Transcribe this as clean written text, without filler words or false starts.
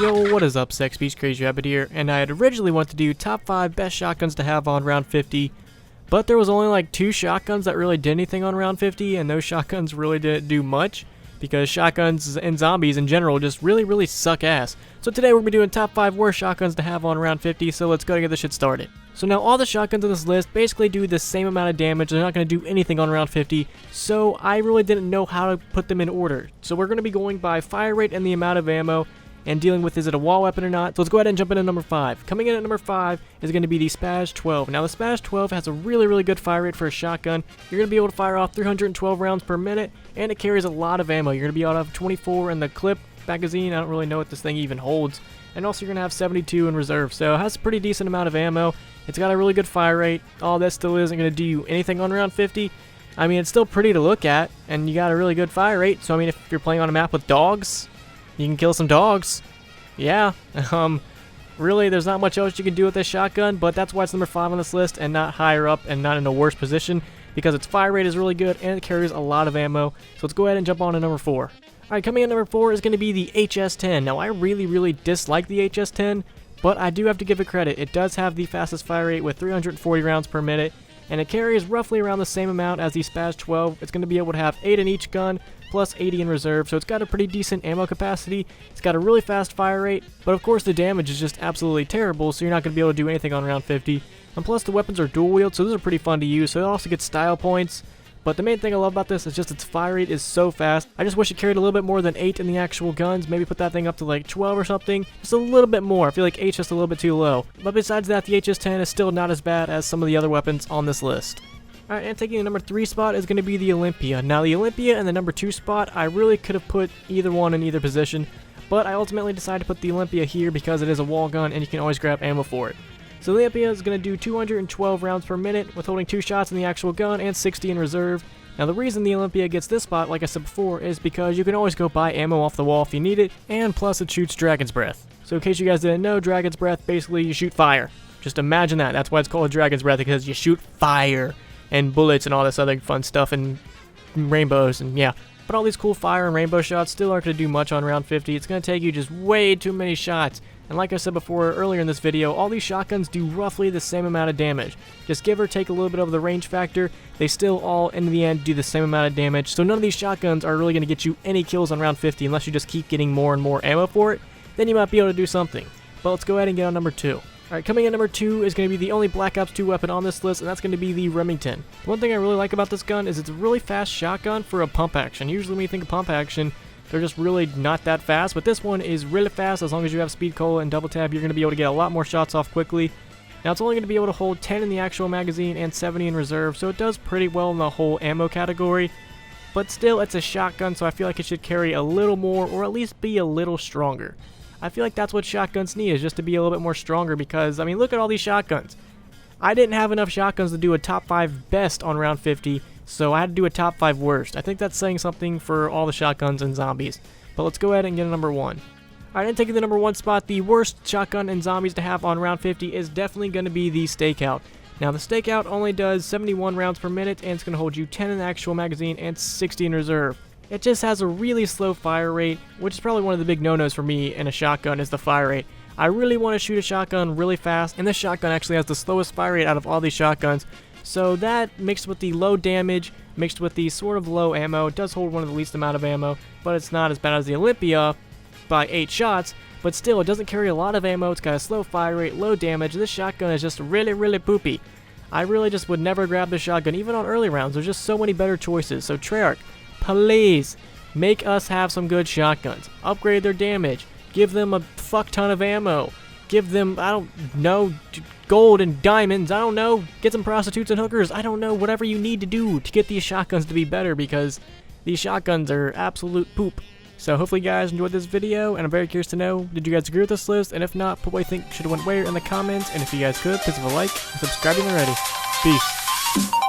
Yo, what is up, Sex Beast? Crazy Rabbit here, and I had originally wanted to do top 5 best shotguns to have on round 50, but there was only like 2 shotguns that really did anything on round 50, and those shotguns really didn't do much, because shotguns and zombies in general just really suck ass. So today we're going to be doing top 5 worst shotguns to have on round 50, so let's go and get this shit started. So now all the shotguns on this list basically do the same amount of damage. They're not going to do anything on round 50, so I really didn't know how to put them in order. So we're going to be going by fire rate and the amount of ammo, and dealing with is it a wall weapon or not. So let's go ahead and jump into number 5. Coming in at number 5 is going to be the Spaz 12. Now the Spaz 12 has a really good fire rate for a shotgun. You're going to be able to fire off 312 rounds per minute, and it carries a lot of ammo. You're going to be able to have 24 in the clip magazine. I don't really know what this thing even holds. And also you're going to have 72 in reserve, so it has a pretty decent amount of ammo. It's got a really good fire rate. All that still isn't going to do you anything on round 50. I mean, it's still pretty to look at, and you got a really good fire rate. So I mean, if you're playing on a map with dogs, you can kill some dogs. Yeah, really, there's not much else you can do with this shotgun, but that's why it's number 5 on this list and not higher up and not in a worse position, because its fire rate is really good and it carries a lot of ammo. So let's go ahead and jump on to number 4. Alright, coming in number 4 is going to be the HS-10. Now, I really dislike the HS-10, but I do have to give it credit. It does have the fastest fire rate with 340 rounds per minute, and it carries roughly around the same amount as the Spaz 12. It's going to be able to have 8 in each gun, plus 80 in reserve, so it's got a pretty decent ammo capacity. It's got a really fast fire rate, but of course the damage is just absolutely terrible, so you're not going to be able to do anything on round 50. And plus the weapons are dual wield, so those are pretty fun to use, so it also gets style points. But the main thing I love about this is just its fire rate is so fast. I just wish it carried a little bit more than 8 in the actual guns. Maybe put that thing up to like 12 or something. Just a little bit more. I feel like 8's just a little bit too low. But besides that, the HS-10 is still not as bad as some of the other weapons on this list. Alright, and taking the number 3 spot is going to be the Olympia. Now the Olympia and the number 2 spot, I really could have put either one in either position, but I ultimately decided to put the Olympia here because it is a wall gun and you can always grab ammo for it. So the Olympia is going to do 212 rounds per minute with holding 2 shots in the actual gun and 60 in reserve. Now the reason the Olympia gets this spot, like I said before, is because you can always go buy ammo off the wall if you need it, and plus it shoots Dragon's Breath. So in case you guys didn't know, Dragon's Breath, basically you shoot fire. Just imagine that. That's why it's called Dragon's Breath, because you shoot fire and bullets and all this other fun stuff and rainbows and yeah. But all these cool fire and rainbow shots still aren't going to do much on round 50. It's going to take you just way too many shots. And like I said before earlier in this video, all these shotguns do roughly the same amount of damage. Just give or take a little bit of the range factor, they still all in the end do the same amount of damage. So none of these shotguns are really going to get you any kills on round 50 unless you just keep getting more and more ammo for it. Then you might be able to do something. But let's go ahead and get on number 2. Alright, coming in number 2 is going to be the only Black Ops 2 weapon on this list, and that's going to be the Remington. One thing I really like about this gun is it's a really fast shotgun for a pump action. Usually when you think of pump action, they're just really not that fast, but this one is really fast. As long as you have speed cola and double tap, you're going to be able to get a lot more shots off quickly. Now it's only going to be able to hold 10 in the actual magazine and 70 in reserve, so it does pretty well in the whole ammo category. But still, it's a shotgun, so I feel like it should carry a little more, or at least be a little stronger. I feel like that's what shotguns need, is just to be a little bit more stronger, because, I mean, look at all these shotguns. I didn't have enough shotguns to do a top 5 best on round 50, so I had to do a top 5 worst. I think that's saying something for all the shotguns and zombies. But let's go ahead and get a number 1. Alright, and taking the number 1 spot, the worst shotgun and zombies to have on round 50 is definitely going to be the Stakeout. Now, the Stakeout only does 71 rounds per minute, and it's going to hold you 10 in the actual magazine and 60 in reserve. It just has a really slow fire rate, which is probably one of the big no-nos for me in a shotgun is the fire rate. I really want to shoot a shotgun really fast, and this shotgun actually has the slowest fire rate out of all these shotguns. So that, mixed with the low damage, mixed with the sort of low ammo, it does hold one of the least amount of ammo, but it's not as bad as the Olympia by 8 shots, but still, it doesn't carry a lot of ammo, it's got a slow fire rate, low damage. This shotgun is just really poopy. I really just would never grab this shotgun, even on early rounds. There's just so many better choices. So Treyarch, please make us have some good shotguns. Upgrade their damage. Give them a fuck ton of ammo. Give them, I don't know, gold and diamonds. I don't know. Get some prostitutes and hookers. I don't know. Whatever you need to do to get these shotguns to be better, because these shotguns are absolute poop. So hopefully you guys enjoyed this video, and I'm very curious to know, did you guys agree with this list? And if not, put what you think should have went where in the comments. And if you guys could, please leave a like and subscribe if you're ready. Peace.